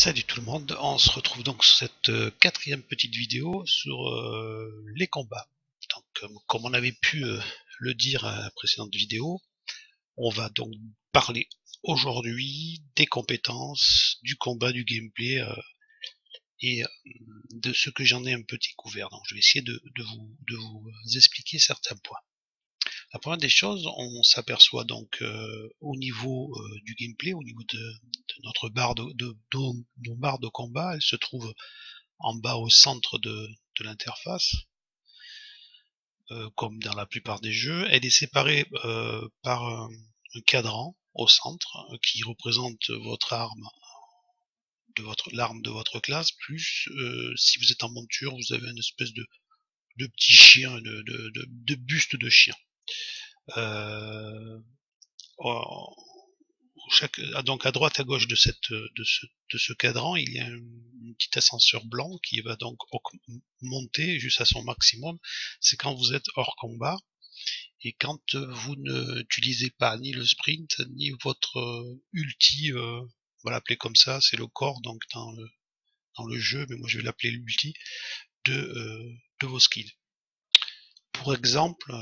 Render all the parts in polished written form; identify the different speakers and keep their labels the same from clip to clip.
Speaker 1: Salut tout le monde, on se retrouve donc sur cette quatrième petite vidéo sur les combats. Donc comme on avait pu le dire à la précédente vidéo, on va donc parler aujourd'hui des compétences, du combat, du gameplay et de ce que j'en ai un peu découvert. Donc je vais essayer de vous expliquer certains points. La première des choses, on s'aperçoit donc au niveau du gameplay, au niveau de notre barre nos barres de combat, elle se trouve en bas au centre de l'interface, comme dans la plupart des jeux. Elle est séparée par un cadran au centre qui représente votre arme l'arme de votre classe, plus si vous êtes en monture, vous avez une espèce de petit chien, de buste de chien. Euh, donc à droite à gauche de ce cadran, il y a un petit ascenseur blanc qui va donc monter jusqu'à son maximum. C'est quand vous êtes hors combat et quand vous n'utilisez pas ni le sprint ni votre ulti, on va l'appeler comme ça, c'est le corps donc dans le jeu, mais moi je vais l'appeler l'ulti de vos skills. Pour exemple,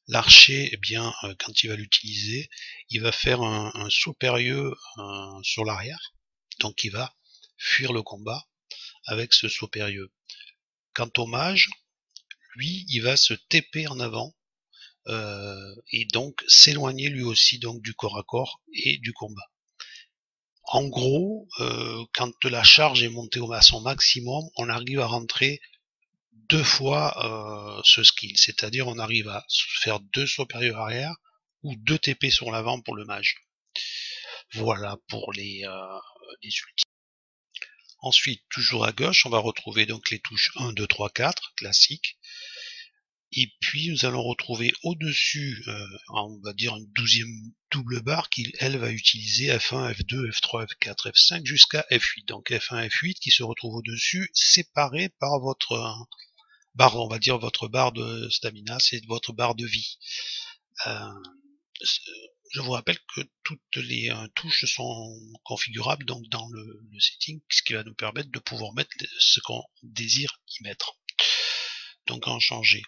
Speaker 1: l'archer, eh bien, quand il va l'utiliser, il va faire un saut périlleux sur l'arrière, donc il va fuir le combat avec ce saut périlleux. Quant au mage, lui, il va se TP en avant et donc s'éloigner lui aussi donc du corps à corps et du combat. En gros, quand la charge est montée à son maximum, on arrive à rentrer deux fois ce skill, c'est-à-dire on arrive à faire deux sauts périlleux arrière ou deux TP sur l'avant pour le mage. Voilà pour les ultimes. Ensuite, toujours à gauche, on va retrouver donc les touches 1, 2, 3, 4, classiques. Et puis nous allons retrouver au-dessus, on va dire une 12e double barre qui, elle, va utiliser F1, F2, F3, F4, F5 jusqu'à F8. Donc F1, F8 qui se retrouve au-dessus, séparés par votre barre, on va dire votre barre de stamina, c'est votre barre de vie. Je vous rappelle que toutes les touches sont configurables donc dans le setting, ce qui va nous permettre de pouvoir mettre ce qu'on désire y mettre. Donc en changer.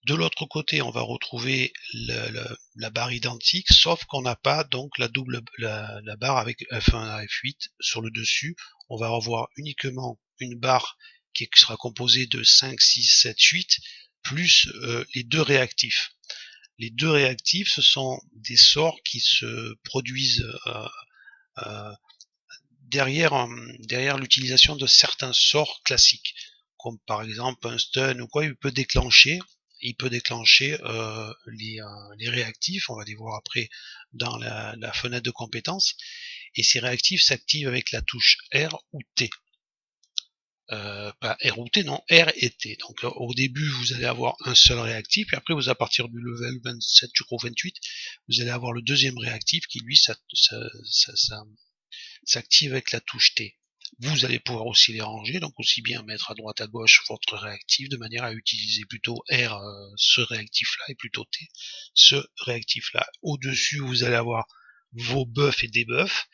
Speaker 1: De l'autre côté, on va retrouver la barre identique, sauf qu'on n'a pas donc la barre avec F1 à F8 sur le dessus. On va avoir uniquement une barre qui sera composée de 5, 6, 7, 8, plus les deux réactifs. Les deux réactifs, ce sont des sorts qui se produisent derrière l'utilisation de certains sorts classiques, comme par exemple un stun ou quoi. Il peut déclencher les réactifs, on va les voir après dans la fenêtre de compétences, et ces réactifs s'activent avec la touche R ou T. Pas R ou T, non, R et T. Donc au début, vous allez avoir un seul réactif, et après, à partir du level 27, je crois 28, vous allez avoir le deuxième réactif qui, lui, s'active avec la touche T. Vous allez pouvoir aussi les ranger, donc aussi bien mettre à droite à gauche votre réactif de manière à utiliser plutôt R ce réactif-là et plutôt T ce réactif-là. Au-dessus, vous allez avoir vos buffs et debuffs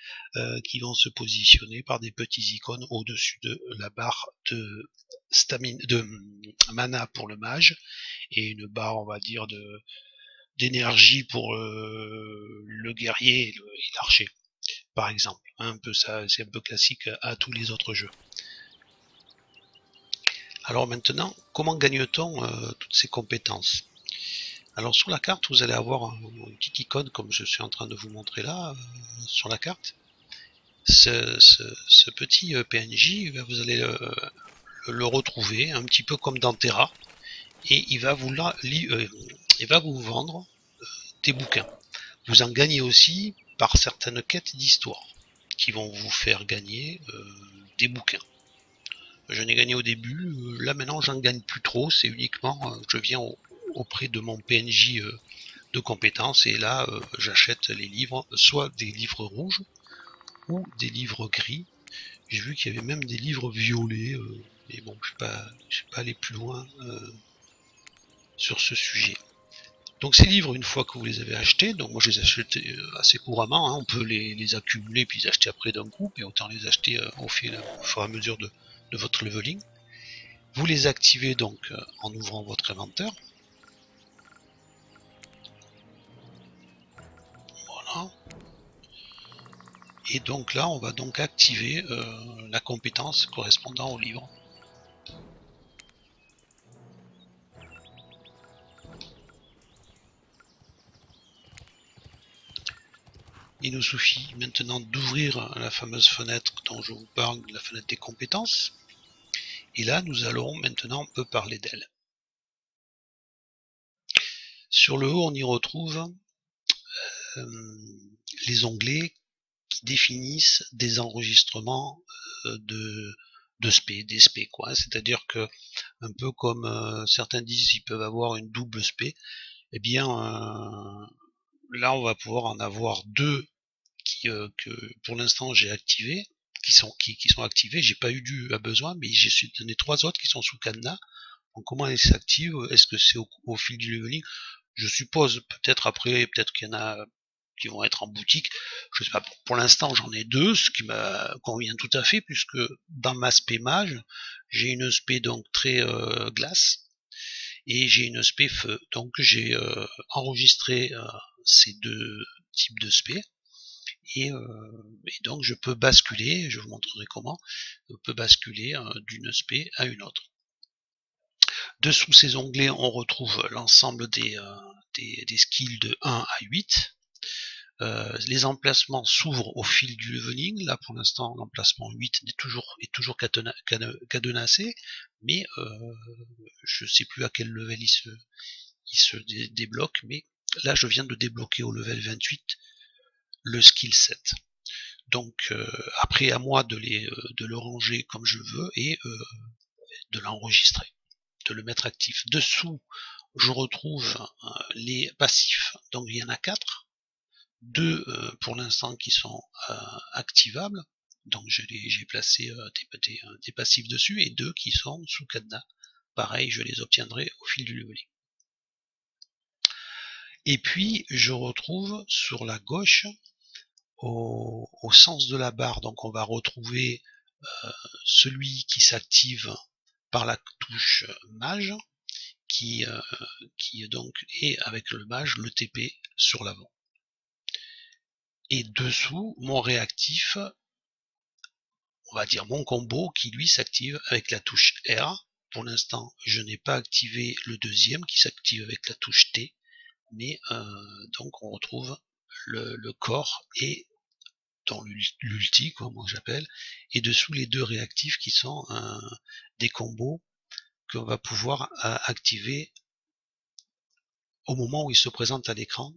Speaker 1: qui vont se positionner par des petits icônes au-dessus de la barre de mana pour le mage et une barre, on va dire, d'énergie pour le guerrier et l'archer, par exemple. Un peu ça, c'est un peu classique à tous les autres jeux. Alors maintenant, comment gagne-t-on toutes ces compétences? Alors sur la carte, vous allez avoir une petite icône comme je suis en train de vous montrer là, sur la carte. Ce petit PNJ, vous allez le retrouver un petit peu comme dans Terra, et il va vous vendre des bouquins. Vous en gagnez aussi par certaines quêtes d'histoire qui vont vous faire gagner des bouquins. Je n'ai gagné au début, là maintenant j'en gagne plus trop, c'est uniquement je viens auprès de mon PNJ de compétences et là j'achète les livres, soit des livres rouges ou des livres gris. J'ai vu qu'il y avait même des livres violets, mais bon, je ne suis pas allé plus loin sur ce sujet. Donc ces livres, une fois que vous les avez achetés, donc moi je les achète assez couramment, hein, on peut les accumuler puis les acheter après d'un coup, mais autant les acheter au fur et à mesure de votre leveling. Vous les activez donc en ouvrant votre inventaire. Voilà. Et donc là, on va donc activer la compétence correspondant au livre. Il nous suffit maintenant d'ouvrir la fameuse fenêtre dont je vous parle, la fenêtre des compétences. Et là, nous allons maintenant un peu parler d'elle. Sur le haut, on y retrouve les onglets qui définissent des enregistrements de SP, des SP, quoi. C'est-à-dire que, un peu comme certains disent, ils peuvent avoir une double SP, eh bien, là, on va pouvoir en avoir deux que pour l'instant j'ai activés, qui sont activés. J'ai pas eu à besoin, mais j'ai donné 3 autres qui sont sous cadenas. Donc comment elles s'activent? Est-ce que c'est au fil du leveling? Je suppose, peut-être après, peut-être qu'il y en a qui vont être en boutique. Je sais pas. Pour l'instant, j'en ai 2, ce qui me convient tout à fait, puisque dans ma spé mage, j'ai une spé donc très glace et j'ai une spé feu. Donc j'ai enregistré ces deux types de spé. Et donc je peux basculer, je vous montrerai comment, je peux basculer d'une spé à une autre. Dessous ces onglets, on retrouve l'ensemble des skills de 1 à 8. Les emplacements s'ouvrent au fil du leveling. Là, pour l'instant, l'emplacement 8 est toujours cadenassé, mais je ne sais plus à quel level il se débloque, mais là, je viens de débloquer au level 28 le skill 7. Donc après à moi de le ranger comme je veux et de l'enregistrer, de le mettre actif. Dessous, je retrouve les passifs. Donc il y en a 4. 2 pour l'instant qui sont activables. Donc j'ai placé des passifs dessus et 2 qui sont sous cadenas. Pareil, je les obtiendrai au fil du leveling. Et puis je retrouve sur la gauche au sens de la barre, donc on va retrouver celui qui s'active par la touche mage, qui donc est avec le mage le TP sur l'avant. Et dessous, mon réactif, on va dire mon combo, qui lui s'active avec la touche R. Pour l'instant, je n'ai pas activé le deuxième qui s'active avec la touche T, mais donc on retrouve le corps et dans l'ulti, quoi, moi j'appelle, et dessous les deux réactifs qui sont des combos qu'on va pouvoir activer au moment où ils se présentent à l'écran.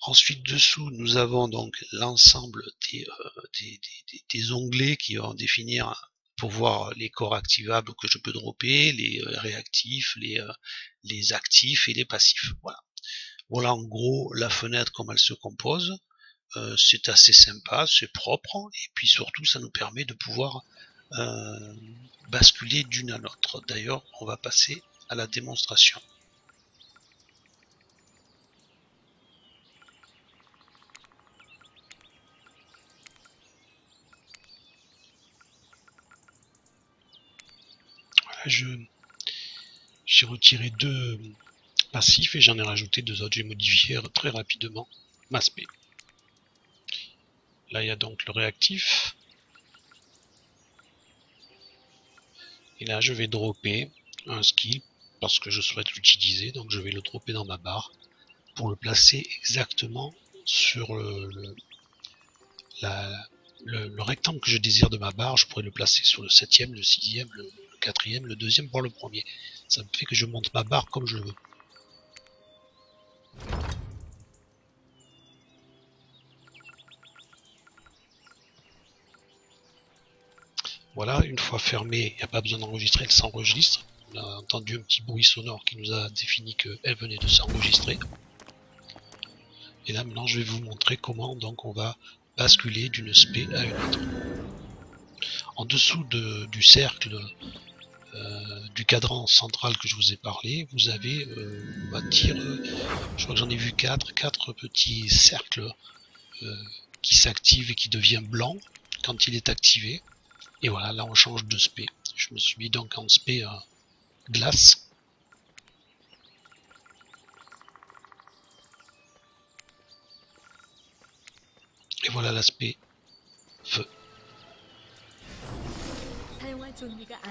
Speaker 1: Ensuite, dessous, nous avons donc l'ensemble des onglets qui vont définir pour voir les corps activables que je peux dropper, les réactifs, les actifs et les passifs. Voilà. Voilà en gros la fenêtre comme elle se compose. C'est assez sympa, c'est propre, et puis surtout ça nous permet de pouvoir basculer d'une à l'autre. D'ailleurs, on va passer à la démonstration. Voilà, j'ai retiré 2 passifs et j'en ai rajouté 2 autres. J'ai modifié très rapidement ma spé. Là, il y a donc le réactif. Et là, je vais dropper un skill parce que je souhaite l'utiliser. Donc, je vais le dropper dans ma barre pour le placer exactement sur le rectangle que je désire de ma barre. Je pourrais le placer sur le 7e, le 6e, le 4e, le 2e, voire le 1er. Ça me fait que je monte ma barre comme je veux. Voilà, une fois fermée, il n'y a pas besoin d'enregistrer, elle s'enregistre. On a entendu un petit bruit sonore qui nous a défini qu'elle venait de s'enregistrer. Et là maintenant je vais vous montrer comment donc on va basculer d'une spé à une autre. En dessous du cercle du cadran central que je vous ai parlé, vous avez, on va dire, je crois que j'en ai vu quatre petits cercles qui s'activent et qui devient blanc quand il est activé. Et voilà, là on change de spé. Je me suis mis donc en spé glace. Et voilà l'aspect feu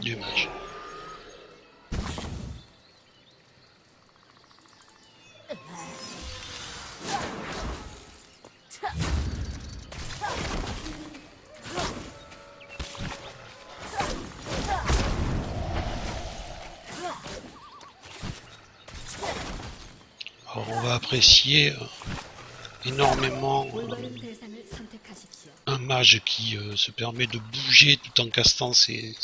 Speaker 1: du mage. Alors on va apprécier énormément un mage qui se permet de bouger tout en castant ses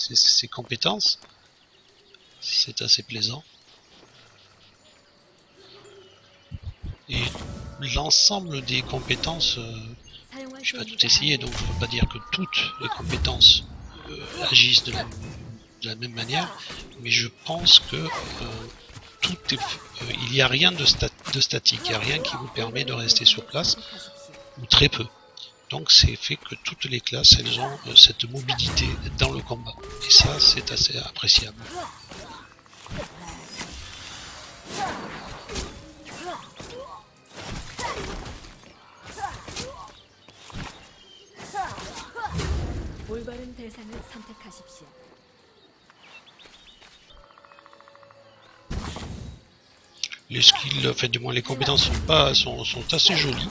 Speaker 1: compétences. C'est assez plaisant. Et l'ensemble des compétences, je vais pas tout essayer, donc je ne veux pas dire que toutes les compétences agissent de la même manière, mais je pense que il n'y a rien de statique, il n'y a rien qui vous permet de rester sur place, ou très peu. Donc c'est fait que toutes les classes, elles ont cette mobilité dans le combat. Et ça, c'est assez appréciable. Les skills, enfin du moins les compétences sont assez jolies.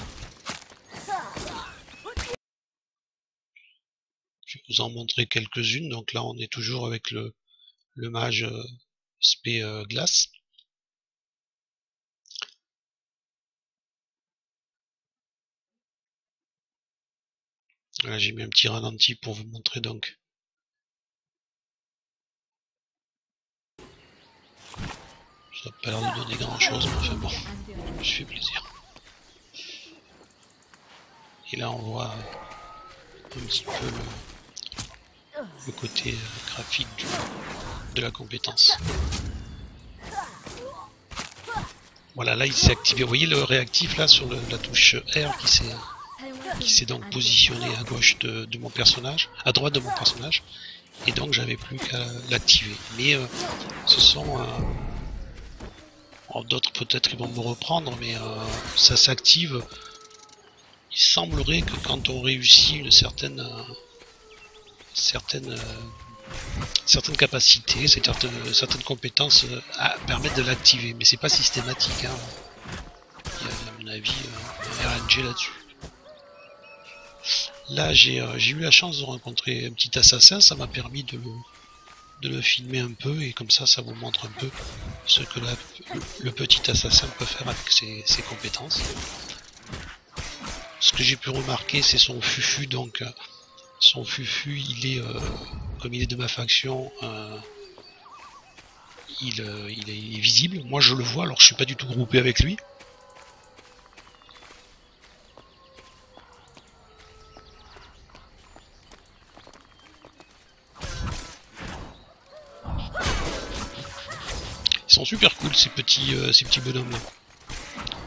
Speaker 1: Je vais vous en montrer quelques-unes. Donc là on est toujours avec le mage spé glace. Là j'ai mis un petit ralenti pour vous montrer donc. Ça n'a pas l'air de donner grand chose, mais enfin bon, je me suis fait plaisir. Et là on voit un petit peu le côté graphique de la compétence. Voilà, là il s'est activé. Vous voyez le réactif là sur la touche R qui s'est donc positionné à gauche de mon personnage, à droite de mon personnage, et donc j'avais plus qu'à l'activer. Mais ce sont d'autres peut-être ils vont me reprendre, mais ça s'active. Il semblerait que quand on réussit une certaine capacité, certaines compétences permettent de l'activer, mais c'est pas systématique. Hein. Il y a à mon avis un RNG là-dessus. Là j'ai eu la chance de rencontrer un petit assassin, ça m'a permis de le filmer un peu, et comme ça vous montre un peu ce que le petit assassin peut faire avec ses compétences. Ce que j'ai pu remarquer, c'est son fufu. Donc son fufu, il est comme il est de ma faction, il est visible. Moi je le vois, alors je suis pas du tout groupé avec lui. Ils sont super cool ces petits bonhommes là.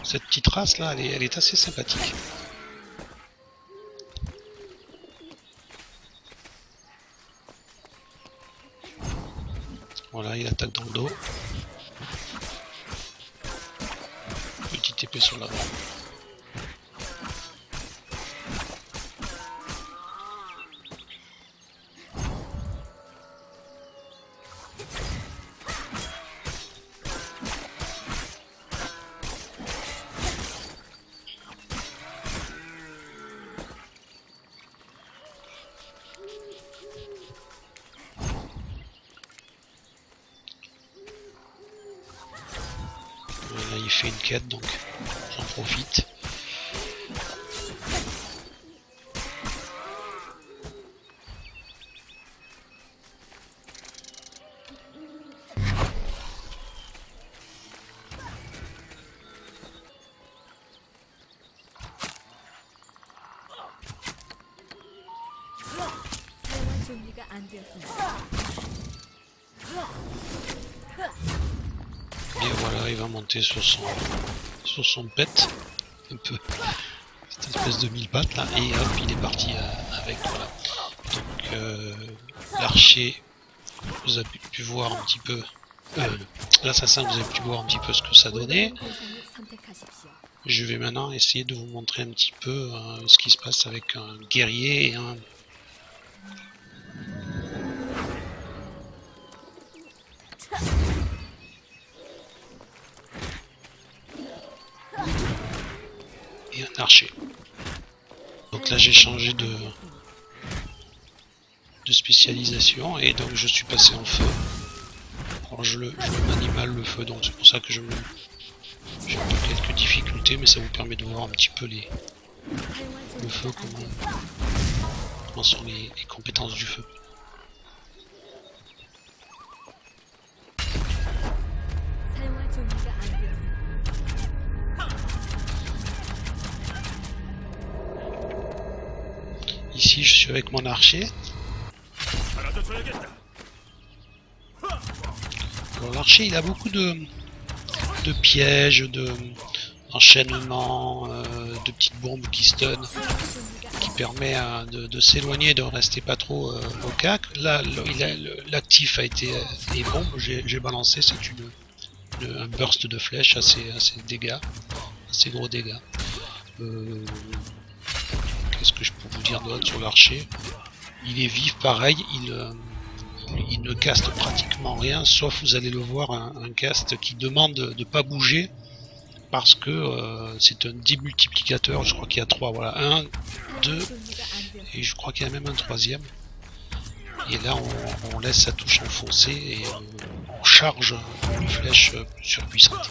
Speaker 1: Cette petite race là, elle est assez sympathique. Voilà, il attaque dans le dos. Petite épée sur l'avant. Là il fait une quête, donc j'en profite. Et voilà, il va monter sur son pet, un peu, cette espèce de mille pattes là, et hop, il est parti avec, voilà. Donc l'archer, vous avez pu voir un petit peu, l'assassin, vous avez pu voir un petit peu ce que ça donnait. Je vais maintenant essayer de vous montrer un petit peu ce qui se passe avec un guerrier et un archer. Donc là j'ai changé de spécialisation et donc je suis passé en feu. Alors je le manie mal le feu, donc c'est pour ça que j'ai quelques difficultés, mais ça vous permet de voir un petit peu le feu, comment sont les compétences du feu. Ici je suis avec mon archer. Alors l'archer il a beaucoup de pièges, d'enchaînements, de petites bombes qui stun, qui permet de s'éloigner, de rester pas trop au cac. Là l'actif a été les bombes, j'ai balancé, c'est un burst de flèches assez gros dégâts. Qu'est-ce que je peux vous dire d'autre sur l'archer? Il est vif pareil, il ne caste pratiquement rien, sauf vous allez le voir, un cast qui demande de pas bouger parce que c'est un démultiplicateur. Je crois qu'il y a 3, voilà, 1, 2 et je crois qu'il y a même un troisième. Et là on laisse sa touche enfoncée et on charge une flèche surpuissante.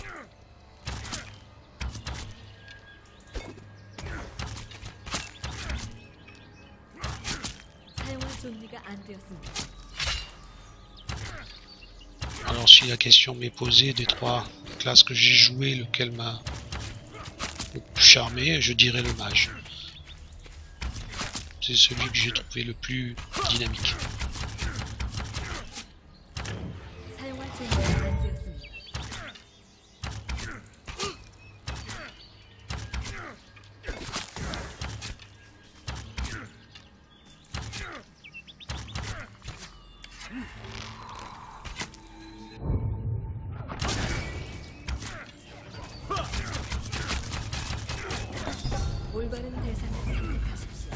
Speaker 1: Alors si la question m'est posée des 3 classes que j'ai joué, lequel m'a le plus charmé, je dirais le mage. C'est celui que j'ai trouvé le plus dynamique.
Speaker 2: 올바른 대상을 선택하십시오.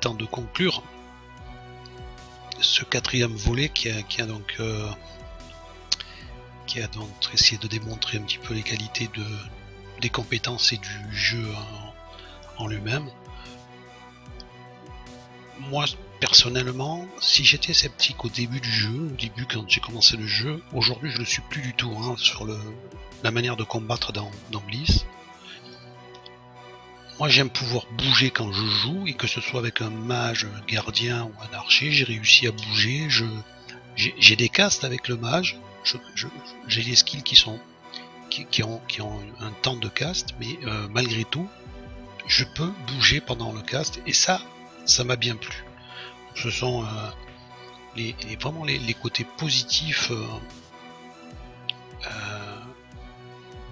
Speaker 1: temps de conclure ce quatrième volet qui a donc essayé de démontrer un petit peu les qualités des compétences et du jeu en lui-même. Moi personnellement, si j'étais sceptique au début du jeu, quand j'ai commencé le jeu, aujourd'hui je le suis plus du tout sur la manière de combattre dans Bliss. Moi j'aime pouvoir bouger quand je joue, et que ce soit avec un mage, un gardien ou un archer, j'ai réussi à bouger. J'ai des castes avec le mage, j'ai des skills qui ont un temps de cast, mais malgré tout, je peux bouger pendant le cast, et ça m'a bien plu. Ce sont vraiment les côtés positifs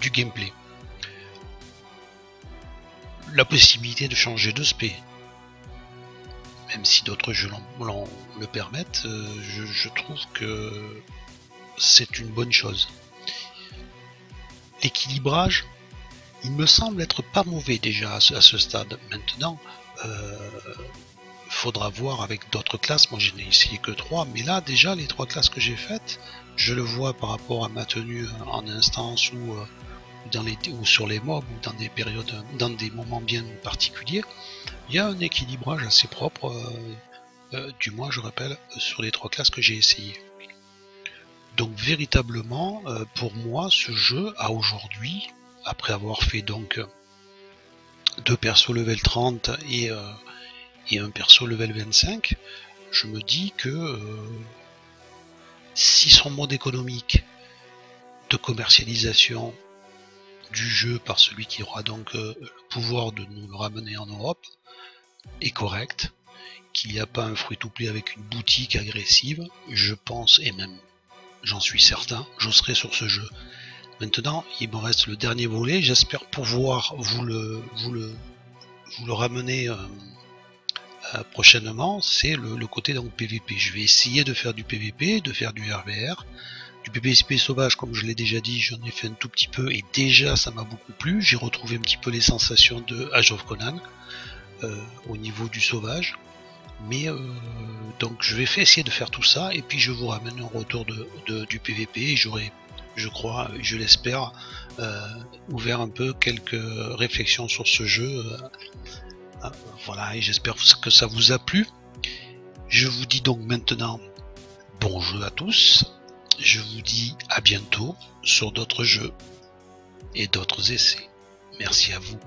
Speaker 1: du gameplay. La possibilité de changer de spé, même si d'autres jeux le permettent, je trouve que c'est une bonne chose. L'équilibrage, il me semble être pas mauvais déjà à ce stade. Maintenant, faudra voir avec d'autres classes. Moi, je n'ai essayé que 3, mais là déjà les 3 classes que j'ai faites, je le vois par rapport à ma tenue en instance ou sur les mobs, ou dans des périodes, dans des moments bien particuliers, il y a un équilibrage assez propre, du moins je rappelle, sur les 3 classes que j'ai essayé. Donc véritablement, pour moi, ce jeu à aujourd'hui, après avoir fait donc 2 persos level 30 et un perso level 25, je me dis que si son mode économique de commercialisation du jeu par celui qui aura donc le pouvoir de nous le ramener en Europe est correct, qu'il n'y a pas un free-to-play avec une boutique agressive, je pense, et même j'en suis certain, je serai sur ce jeu. Maintenant, il me reste le dernier volet, j'espère pouvoir vous le ramener prochainement, c'est le côté donc PVP. Je vais essayer de faire du PVP, de faire du RVR, du PVP sauvage, comme je l'ai déjà dit, j'en ai fait un tout petit peu, et déjà ça m'a beaucoup plu. J'ai retrouvé un petit peu les sensations de Age of Conan au niveau du sauvage. Mais donc je vais essayer de faire tout ça, et puis je vous ramène un retour du PVP, et j'aurai, je crois, je l'espère, ouvert un peu quelques réflexions sur ce jeu. Voilà, et j'espère que ça vous a plu. Je vous dis donc maintenant bon jeu à tous. Je vous dis à bientôt sur d'autres jeux et d'autres essais. Merci à vous.